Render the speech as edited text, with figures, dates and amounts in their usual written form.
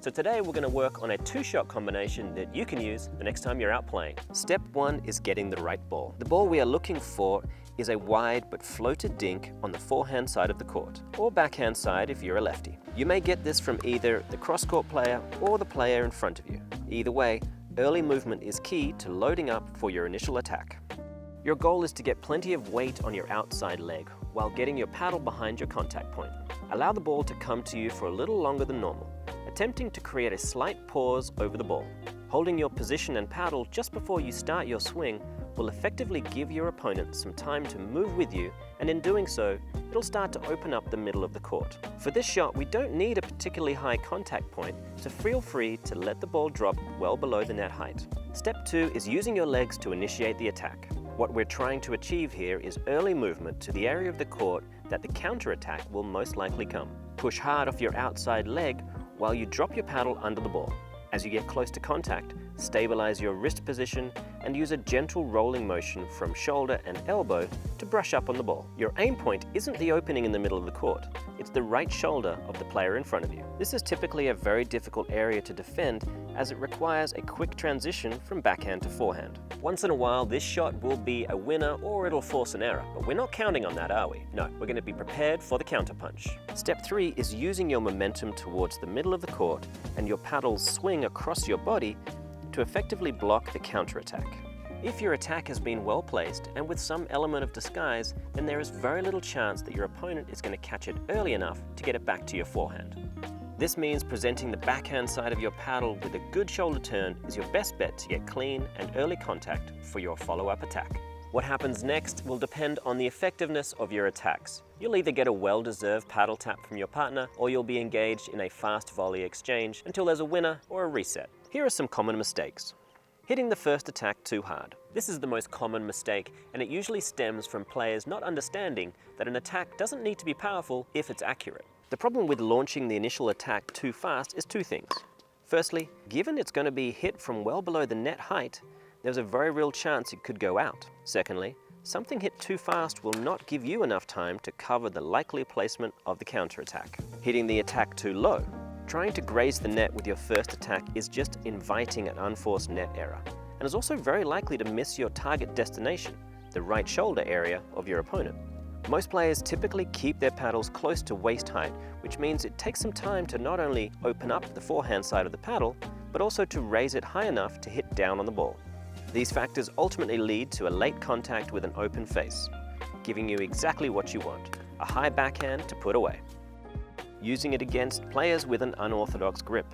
So today we're going to work on a two-shot combination that you can use the next time you're out playing. Step one is getting the right ball. The ball we are looking for is a wide but floated dink on the forehand side of the court, or backhand side if you're a lefty. You may get this from either the cross-court player or the player in front of you. Either way, early movement is key to loading up for your initial attack. Your goal is to get plenty of weight on your outside leg while getting your paddle behind your contact point. Allow the ball to come to you for a little longer than normal, attempting to create a slight pause over the ball. Holding your position and paddle just before you start your swing will effectively give your opponent some time to move with you, and in doing so, it'll start to open up the middle of the court. For this shot, we don't need a particularly high contact point, so feel free to let the ball drop well below the net height. Step two is using your legs to initiate the attack. What we're trying to achieve here is early movement to the area of the court that the counter-attack will most likely come. Push hard off your outside leg while you drop your paddle under the ball. As you get close to contact, stabilize your wrist position and use a gentle rolling motion from shoulder and elbow to brush up on the ball. Your aim point isn't the opening in the middle of the court, it's the right shoulder of the player in front of you. This is typically a very difficult area to defend as it requires a quick transition from backhand to forehand. Once in a while, this shot will be a winner or it'll force an error, but we're not counting on that, are we? No, we're going to be prepared for the counterpunch. Step three is using your momentum towards the middle of the court and your paddles swing across your body to effectively block the counterattack. If your attack has been well placed and with some element of disguise, then there is very little chance that your opponent is going to catch it early enough to get it back to your forehand. This means presenting the backhand side of your paddle with a good shoulder turn is your best bet to get clean and early contact for your follow-up attack. What happens next will depend on the effectiveness of your attacks. You'll either get a well-deserved paddle tap from your partner, or you'll be engaged in a fast volley exchange until there's a winner or a reset. Here are some common mistakes. Hitting the first attack too hard. This is the most common mistake, and it usually stems from players not understanding that an attack doesn't need to be powerful if it's accurate. The problem with launching the initial attack too fast is two things. Firstly, given it's going to be hit from well below the net height, there's a very real chance it could go out. Secondly, something hit too fast will not give you enough time to cover the likely placement of the counterattack. Hitting the attack too low. Trying to graze the net with your first attack is just inviting an unforced net error, and is also very likely to miss your target destination, the right shoulder area of your opponent. Most players typically keep their paddles close to waist height, which means it takes some time to not only open up the forehand side of the paddle, but also to raise it high enough to hit down on the ball. These factors ultimately lead to a late contact with an open face, giving you exactly what you want, a high backhand to put away. Using it against players with an unorthodox grip.